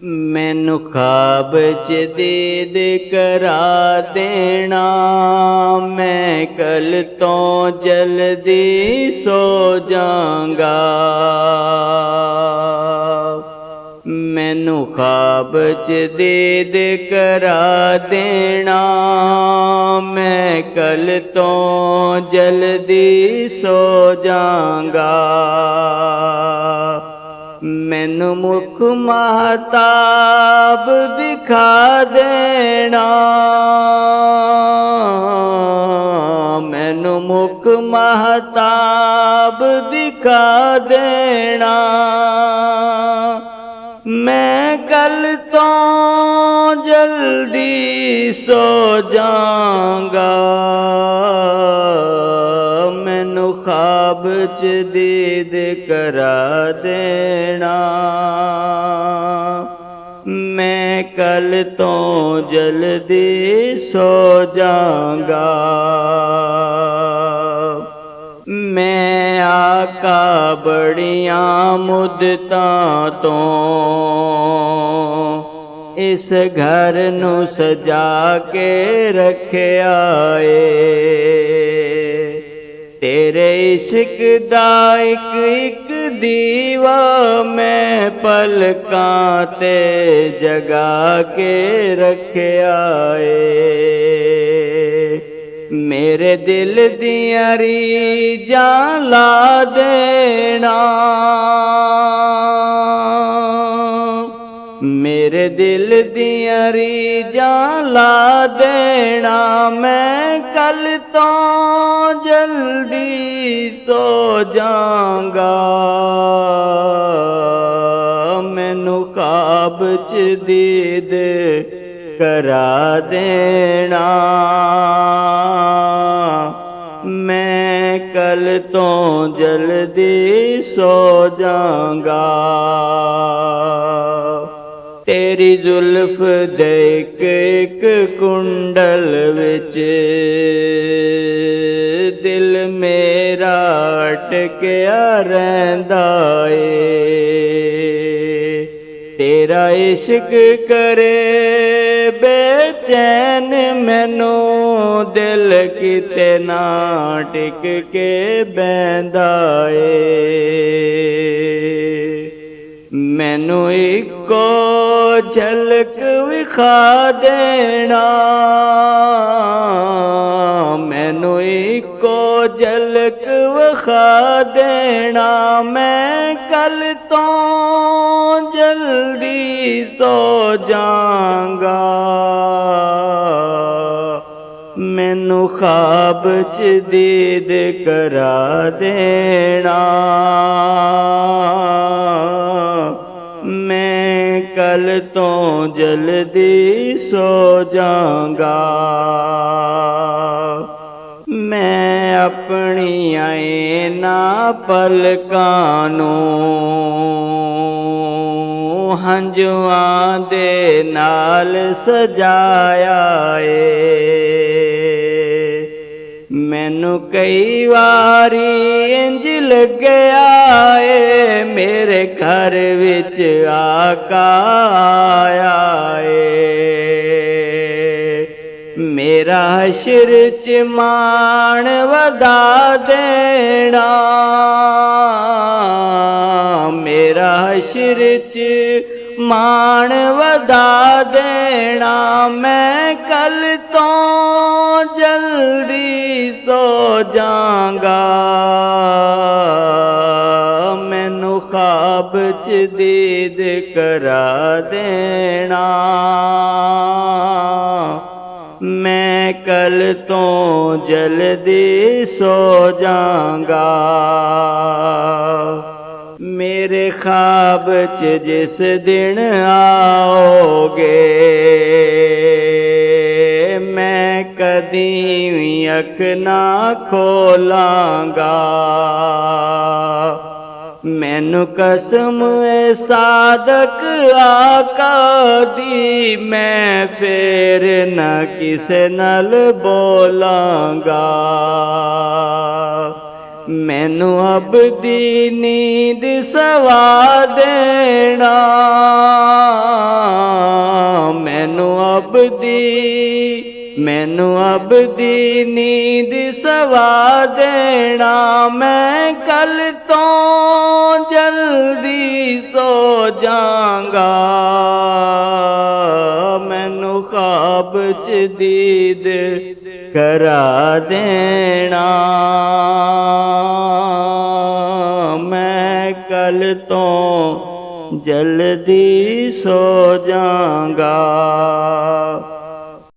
मैनू ख्वाब च दीद करा देना, मैं कल तो जल्दी सो जाऊंगा। मैनू ख्वाब च दीद करा देना, मैं कल तो जल्दी सो जाऊंगा। मैनू मुख महताब दिखा देना, मैनू मुख महताब दिखा देना। मैं कल तो जल्दी सो जाऊंगा। मैनू ख्वाब च दीद करा देना, मैं कल तो जल्दी सो जाऊंगा। मैं आका बड़ियां मुद्दतां तो इस घर नू सजा के रखिया ए। तेरे इश्क दा एक दीवा मैं पलकां ते जगा के रखिया ए। मेरे दिल दियां रीझां ला देना, मेरे दिल दियां रीझां ला देना। मैं कल तो जल्दी सो जाऊंगा। मैनू ख्वाब च दीद करा देना, मैं कल तो जल्दी सो जाऊंगा। तेरी जुल्फ देख एक कुंडल विच दिल मेरा अटकिया रहिंदा ए। तेरा इश्क करे बेचैन मैनू दिल किते ना टिक के बैंदा ए। मैनू इको झलक विखा देना, मैनू इको झलक विखा देना। मैं कल तो जल्दी सो जाऊंगा। मैनू ख्वाब च दीद करा देना, मैं कल तो जल्दी सो जाऊंगा। मैं अपनी इन्हां पलकां नू हंजुआं दे नाल सजाया ए। मैनू कई वारी इंज लगया ए, मेरे घर विच आका आया ए। मेरा हशर च मान वधा देना, मेरा हशर च मान वधा देना। मैं कल तो जल्दी सो जाऊंगा। मैनू ख्वाब च दीद करा देना, मैं कल तो जल्दी सो जाऊंगा। मेरे ख्वाब च जिस दिन आओगे, मैं कदी भी अख ना खोलांगा। मैनू कसम ए सादक आका दी, मैं फिर न किसे नाल बोलांगा। ਮੈਨੂੰ ਅਬ ਦੀ ਨੀਂਦ ਸਵਾ ਦੇਣਾ, ਮੈਨੂੰ ਅਬ ਦੀ ਨੀਂਦ ਸਵਾ ਦੇਣਾ। ਮੈਂ ਕੱਲ ਤੋਂ ਜਲਦੀ ਸੋ ਜਾਵਾਂਗਾ, ਮੈਨੂੰ ਖ਼ਾਬ 'ਚ ਦੀਦ ਕਰਾ ਦੇਣਾ। ਮੈਂ ਕੱਲ ਤੋਂ ਜਲਦੀ ਸੋ ਜਾਵਾਂਗਾ।